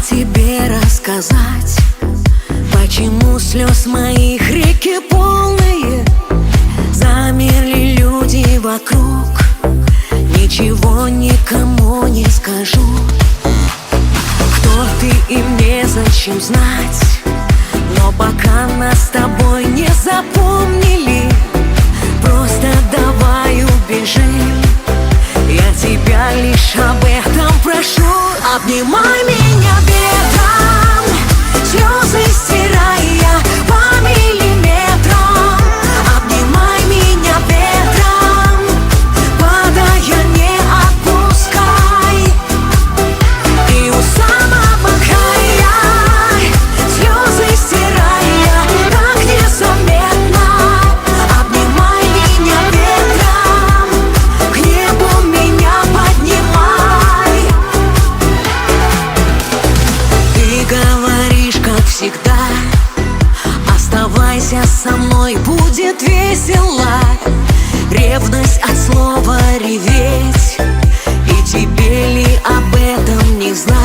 тебе рассказать, почему слез моих реки полные. Замерли люди вокруг, ничего никому не скажу. Кто ты и мне зачем знать, но пока нас с тобой не запомнили, просто давай убежим. Я тебя лишь об этом прошу. Обнимай меня ветром, слезы стирая по миллиметрам. Обнимай меня ветром, падая не отпускай. И у самого края слезы стирая так незаметно. Обнимай меня ветром, к небу меня поднимай. Ты говоришь, как всегда, оставайся со мной, будет весело. Ревность от слова реветь, и тебе ли об этом не знать?